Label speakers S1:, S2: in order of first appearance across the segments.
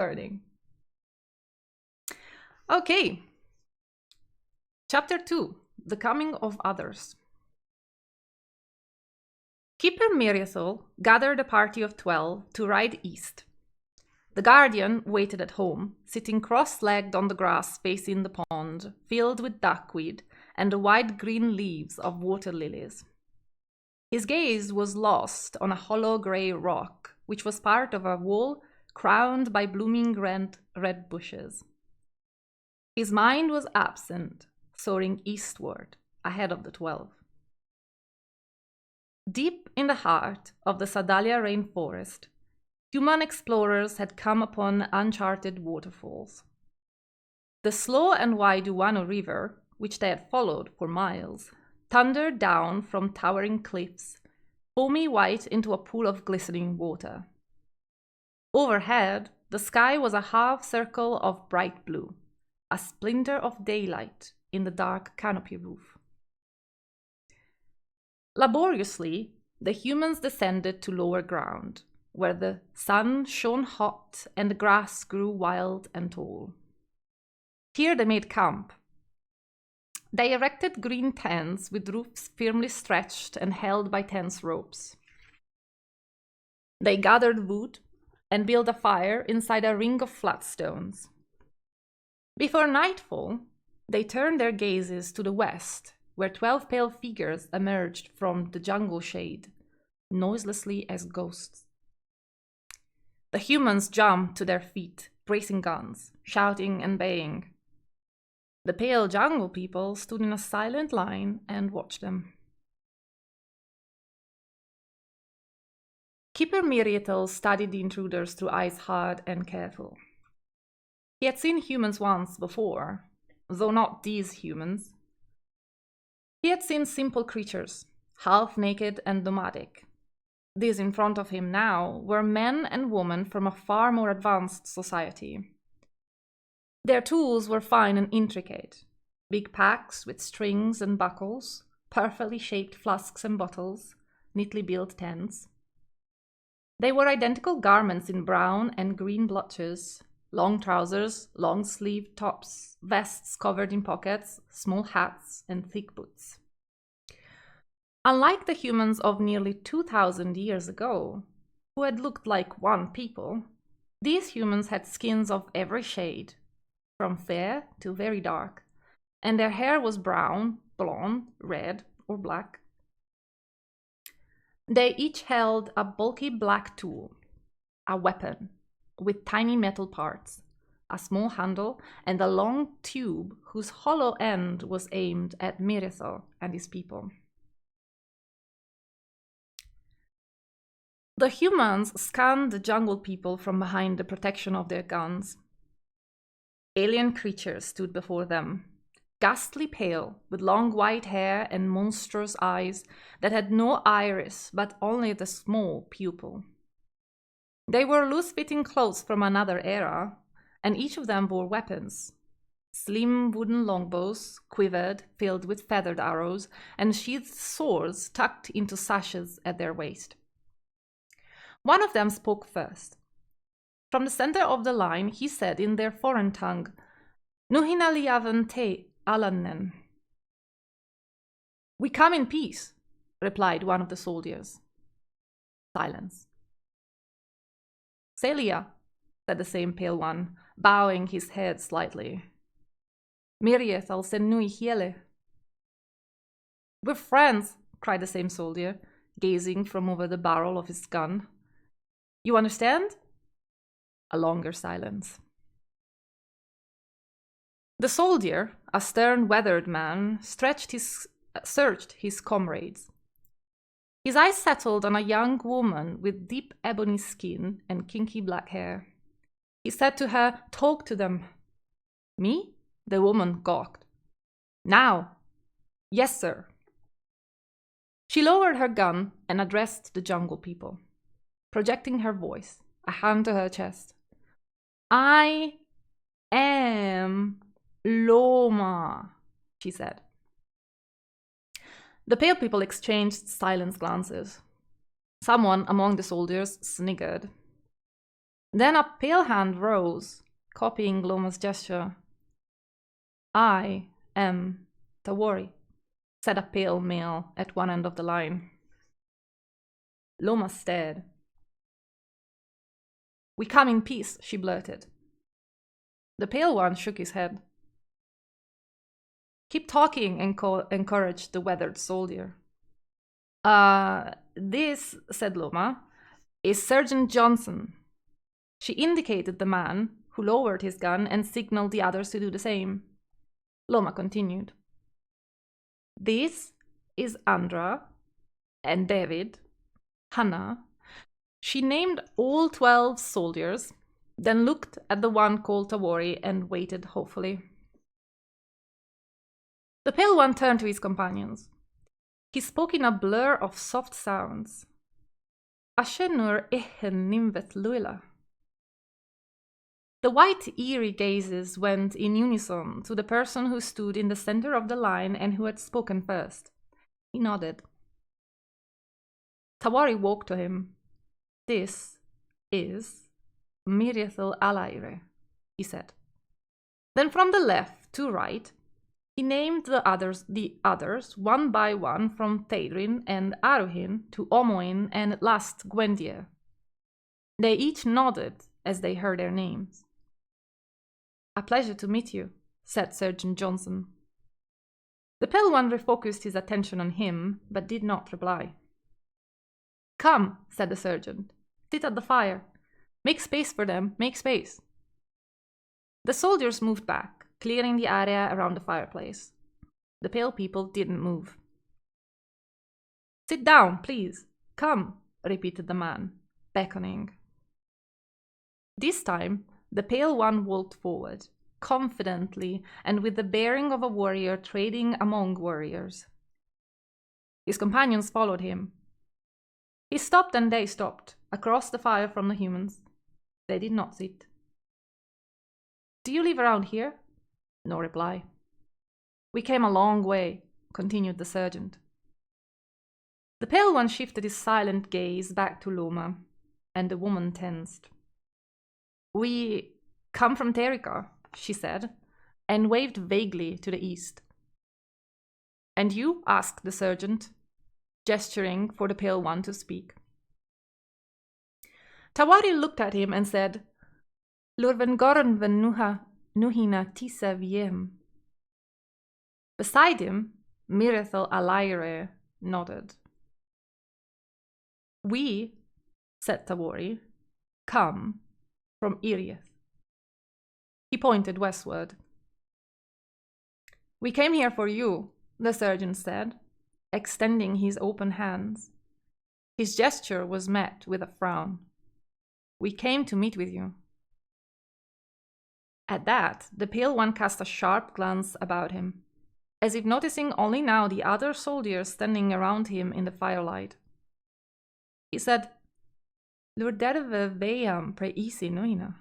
S1: Learning. Okay. Chapter 2. The Coming of Others. Keeper Miriathel gathered a party of 12 to ride east. The guardian waited at home, sitting cross-legged on the grass facing the pond, filled with duckweed and the wide green leaves of water lilies. His gaze was lost on a hollow grey rock, which was part of a wall crowned by blooming red bushes. His mind was absent, soaring eastward, ahead of the 12. Deep in the heart of the Sadalia rainforest, human explorers had come upon uncharted waterfalls. The slow and wide Uwano River, which they had followed for miles, thundered down from towering cliffs, foamy white into a pool of glistening water. Overhead, the sky was a half circle of bright blue, a splinter of daylight in the dark canopy roof. Laboriously, the humans descended to lower ground, where the sun shone hot and the grass grew wild and tall. Here they made camp. They erected green tents with roofs firmly stretched and held by tense ropes. They gathered wood and built a fire inside a ring of flat stones. Before nightfall, they turned their gazes to the west, where 12 pale figures emerged from the jungle shade, noiselessly as ghosts. The humans jumped to their feet, bracing guns, shouting and baying. The pale jungle people stood in a silent line and watched them. Keeper Miriathel studied the intruders through eyes hard and careful. He had seen humans once before, though not these humans. He had seen simple creatures, half-naked and nomadic. These in front of him now were men and women from a far more advanced society. Their tools were fine and intricate, big packs with strings and buckles, perfectly shaped flasks and bottles, neatly built tents. They wore identical garments in brown and green blotches, long trousers, long-sleeved tops, vests covered in pockets, small hats, and thick boots. Unlike the humans of nearly 2,000 years ago, who had looked like one people, these humans had skins of every shade, from fair to very dark, and their hair was brown, blonde, red, or black. They each held a bulky black tool, a weapon, with tiny metal parts, a small handle, and a long tube whose hollow end was aimed at Miriathel and his people. The humans scanned the jungle people from behind the protection of their guns. Alien creatures stood before them, ghastly pale, with long white hair and monstrous eyes that had no iris but only the small pupil. They wore loose-fitting clothes from another era, and each of them bore weapons. Slim wooden longbows, quivered, filled with feathered arrows, and sheathed swords tucked into sashes at their waist. One of them spoke first. From the center of the line, he said in their foreign tongue, "Nuhina liaven te alannen." "We come in peace," replied one of the soldiers. Silence. "Celia," said the same pale one, bowing his head slightly. "Miriathel sen nui hiele." "We're friends," cried the same soldier, gazing from over the barrel of his gun. "You understand?" A longer silence. The soldier, a stern, weathered man, searched his comrades. His eyes settled on a young woman with deep ebony skin and kinky black hair. He said to her, "Talk to them." "Me?" The woman gawked. "Now." "Yes, sir." She lowered her gun and addressed the jungle people, projecting her voice, a hand to her chest. "I am Loma," she said. The pale people exchanged silent glances. Someone among the soldiers sniggered. Then a pale hand rose, copying Loma's gesture. "I am Tawari," said a pale male at one end of the line. Loma stared. "We come in peace," she blurted. The pale one shook his head. "Keep talking," encouraged the weathered soldier. This," said Loma, "is Sergeant Johnson." She indicated the man, who lowered his gun and signaled the others to do the same. Loma continued. "This is Andra and David, Hannah." She named all 12 soldiers, then looked at the one called Tawari and waited hopefully. The pale one turned to his companions. He spoke in a blur of soft sounds. "Ashenur ehen nimvet luila." The white, eerie gazes went in unison to the person who stood in the center of the line and who had spoken first. He nodded. Tawari walked to him. "This is Miriathel Alaire," he said. Then from the left to right, he named the others one by one, from Theidrin and Aruhin to Omoin and at last Gwendier. They each nodded as they heard their names. "A pleasure to meet you," said Sergeant Johnson. The pale one refocused his attention on him, but did not reply. "Come," said the sergeant. "Sit at the fire. Make space for them, make space." The soldiers moved back, clearing the area around the fireplace. The pale people didn't move. "Sit down, please. Come," repeated the man, beckoning. This time, the pale one walked forward, confidently and with the bearing of a warrior trading among warriors. His companions followed him. He stopped and they stopped, across the fire from the humans. They did not sit. "Do you live around here?" No reply. "We came a long way," continued the sergeant. The pale one shifted his silent gaze back to Loma, and the woman tensed. "We come from Terika," she said, and waved vaguely to the east. "And you?" asked the sergeant, gesturing for the pale one to speak. Tawari looked at him and said, "Lurven goran ven nuhina tisa wiem." Beside him, Mirethel Alaire nodded. "We," said Tawari, "come from Irieth." He pointed westward. "We came here for you," the sergeant said, extending his open hands. His gesture was met with a frown. "We came to meet with you." At that, the pale one cast a sharp glance about him, as if noticing only now the other soldiers standing around him in the firelight. He said, "Lurderve veyam pre isi noina."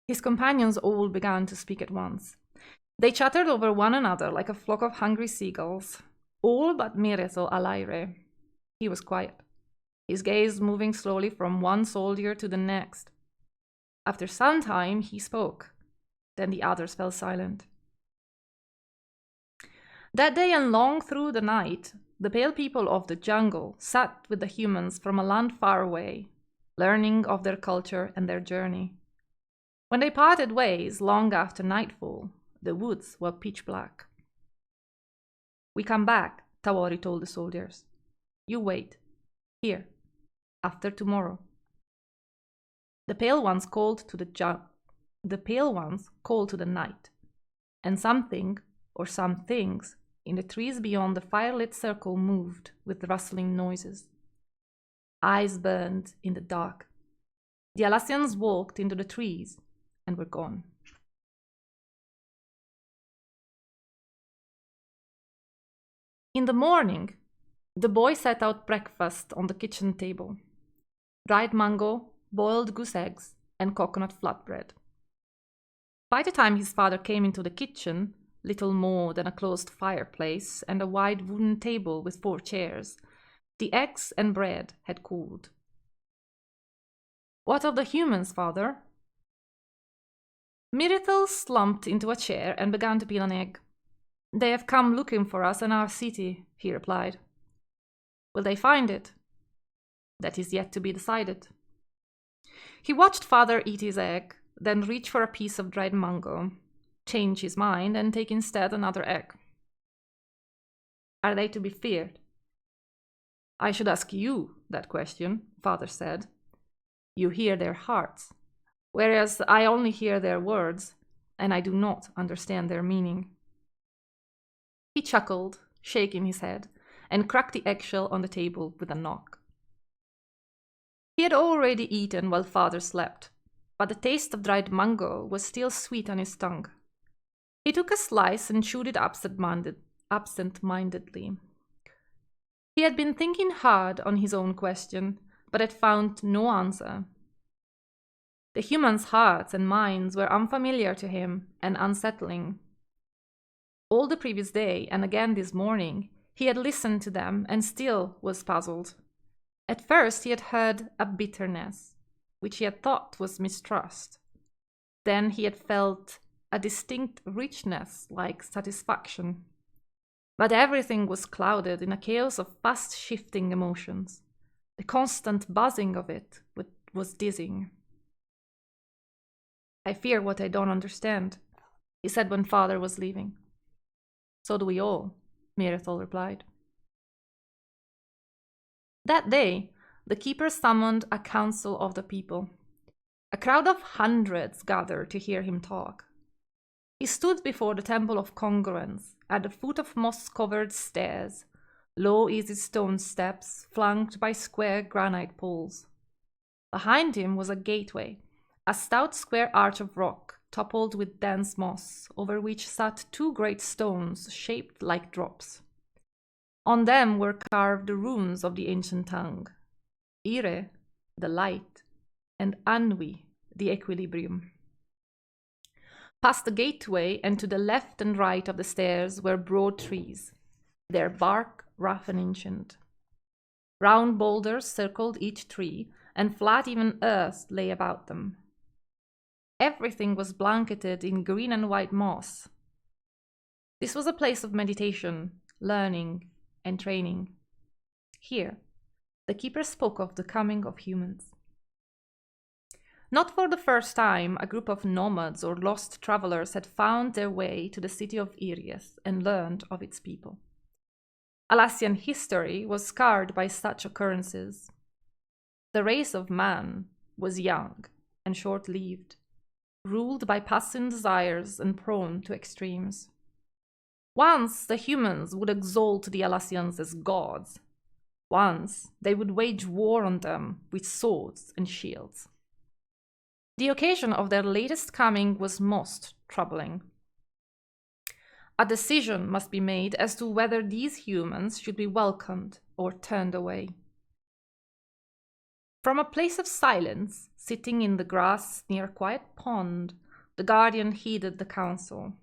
S1: His companions all began to speak at once. They chattered over one another like a flock of hungry seagulls, all but Mirethel Alaire. He was quiet, his gaze moving slowly from one soldier to the next. After some time, he spoke. Then the others fell silent. That day and long through the night, the pale people of the jungle sat with the humans from a land far away, learning of their culture and their journey. When they parted ways long after nightfall, the woods were pitch black. "We come back," Tawari told the soldiers. "You wait, here, after tomorrow." The pale ones called to the night, and something or some things in the trees beyond the firelit circle moved with rustling noises. Eyes burned in the dark. The Alassians walked into the trees and were gone. In the morning, the boy set out breakfast on the kitchen table. Dried mango, boiled goose eggs, and coconut flatbread. By the time his father came into the kitchen, little more than a closed fireplace and a wide wooden table with 4 chairs, the eggs and bread had cooled. What of the humans, father? Myrtle slumped into a chair and began to peel an egg. They have come looking for us in our city, he replied. Will they find it? That is yet to be decided. He watched father eat his egg, then reach for a piece of dried mango, change his mind, and take instead another egg. Are they to be feared? I should ask you that question, father said. You hear their hearts, whereas I only hear their words, and I do not understand their meaning. He chuckled, shaking his head, and cracked the eggshell on the table with a knock. He had already eaten while father slept, but the taste of dried mango was still sweet on his tongue. He took a slice and chewed it absent-mindedly. He had been thinking hard on his own question, but had found no answer. The humans' hearts and minds were unfamiliar to him and unsettling. All the previous day, and again this morning, he had listened to them and still was puzzled. At first he had heard a bitterness, which he had thought was mistrust. Then he had felt a distinct richness like satisfaction. But everything was clouded in a chaos of fast-shifting emotions. The constant buzzing of it was dizzying. I fear what I don't understand, he said when father was leaving. So do we all, Myrtle replied. That day, the keeper summoned a council of the people. A crowd of hundreds gathered to hear him talk. He stood before the Temple of Congruence, at the foot of moss-covered stairs, low easy stone steps flanked by square granite poles. Behind him was a gateway, a stout square arch of rock toppled with dense moss, over which sat two great stones shaped like drops. On them were carved the runes of the ancient tongue, Ire, the light, and Anwi, the equilibrium. Past the gateway and to the left and right of the stairs were broad trees, their bark rough and ancient. Round boulders circled each tree, and flat even earth lay about them. Everything was blanketed in green and white moss. This was a place of meditation, learning, and training. Here, the keeper spoke of the coming of humans. Not for the first time, a group of nomads or lost travelers had found their way to the city of Irius and learned of its people. Alassian history was scarred by such occurrences. The race of man was young and short-lived, ruled by passing desires and prone to extremes. Once the humans would exalt the Alassians as gods. Once they would wage war on them with swords and shields. The occasion of their latest coming was most troubling. A decision must be made as to whether these humans should be welcomed or turned away. From a place of silence, sitting in the grass near a quiet pond, the guardian heeded the counsel.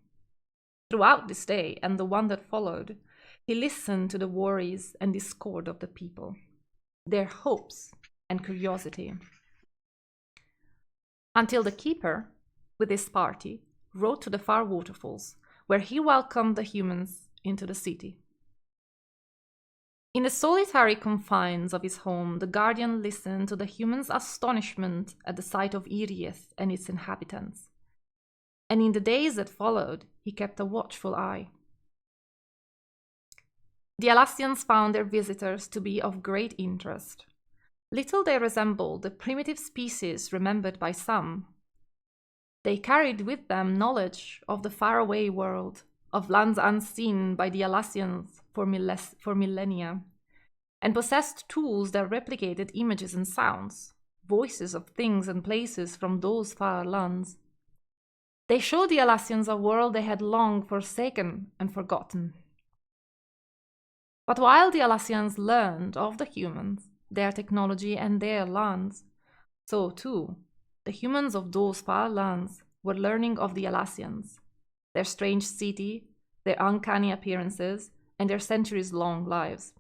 S1: Throughout this day and the one that followed, he listened to the worries and discord of the people, their hopes and curiosity. Until the keeper, with his party, rode to the far waterfalls, where he welcomed the humans into the city. In the solitary confines of his home, the guardian listened to the humans' astonishment at the sight of Irius and its inhabitants. And in the days that followed, he kept a watchful eye. The Alassians found their visitors to be of great interest. Little they resembled the primitive species remembered by some. They carried with them knowledge of the faraway world, of lands unseen by the Alassians for millennia, and possessed tools that replicated images and sounds, voices of things and places from those far lands. They showed the Alassians a world they had long forsaken and forgotten. But while the Alassians learned of the humans, their technology and their lands, so too, the humans of those far lands were learning of the Alassians, their strange city, their uncanny appearances, and their centuries-long lives.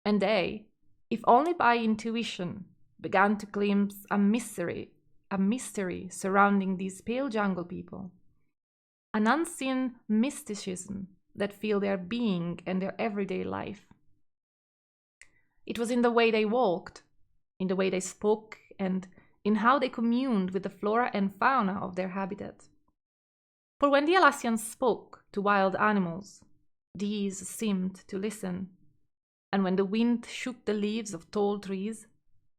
S1: And they, if only by intuition, began to glimpse a mystery surrounding these pale jungle people, an unseen mysticism that filled their being and their everyday life. It was in the way they walked, in the way they spoke, and in how they communed with the flora and fauna of their habitat. For when the Alassians spoke to wild animals, these seemed to listen, and when the wind shook the leaves of tall trees,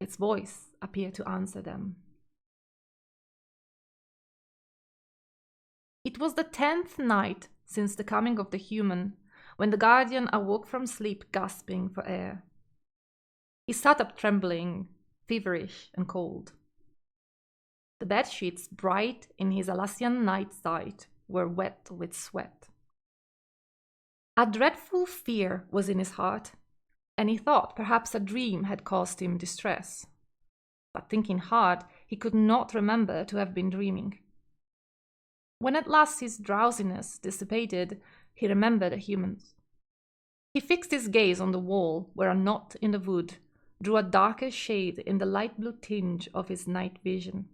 S1: its voice appeared to answer them. It was the 10th night since the coming of the human when the guardian awoke from sleep gasping for air. He sat up trembling, feverish and cold. The bed sheets, bright in his Alassian night sight, were wet with sweat. A dreadful fear was in his heart, and he thought perhaps a dream had caused him distress. But thinking hard, he could not remember to have been dreaming. When at last his drowsiness dissipated, he remembered the humans. He fixed his gaze on the wall, where a knot in the wood drew a darker shade in the light blue tinge of his night vision.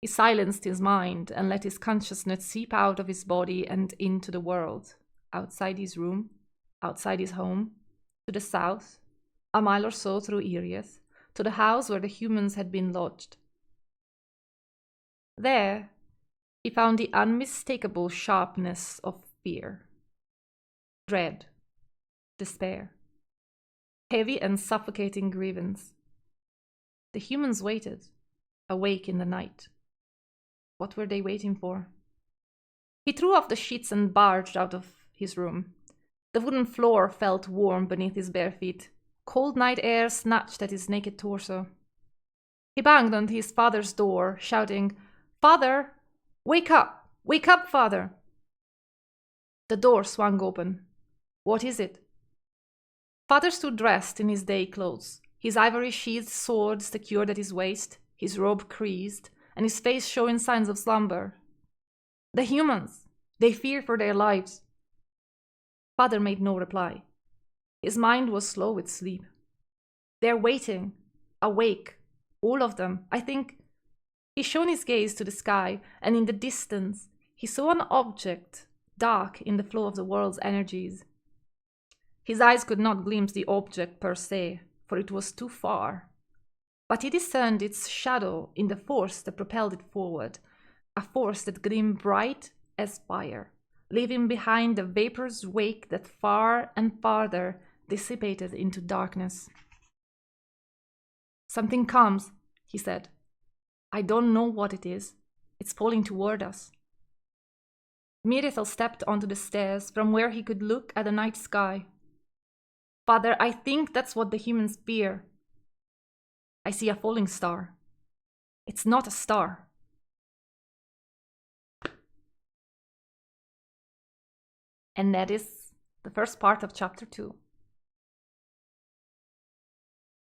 S1: He silenced his mind and let his consciousness seep out of his body and into the world, outside his room, outside his home, to the south, a mile or so through Erieth, to the house where the humans had been lodged. There, he found the unmistakable sharpness of fear, dread, despair, heavy and suffocating grievance. The humans waited, awake in the night. What were they waiting for? He threw off the sheets and barged out of his room. The wooden floor felt warm beneath his bare feet. Cold night air snatched at his naked torso. He banged on his father's door, shouting, "Father! Wake up! Wake up, father!" The door swung open. "What is it?" Father stood dressed in his day clothes, his ivory-sheathed sword secured at his waist, his robe creased, and his face showing signs of slumber. "The humans! They fear for their lives." Father made no reply. His mind was slow with sleep. "They're waiting, awake, all of them, I think." He shone his gaze to the sky, and in the distance he saw an object, dark in the flow of the world's energies. His eyes could not glimpse the object per se, for it was too far. But he discerned its shadow in the force that propelled it forward, a force that gleamed bright as fire, leaving behind the vapor's wake that far and farther dissipated into darkness. "Something comes," he said. "I don't know what it is. It's falling toward us." Mevidia stepped onto the stairs from where he could look at the night sky. "Father, I think that's what the humans fear." "I see a falling star." "It's not a star." And that is the first part of chapter 2.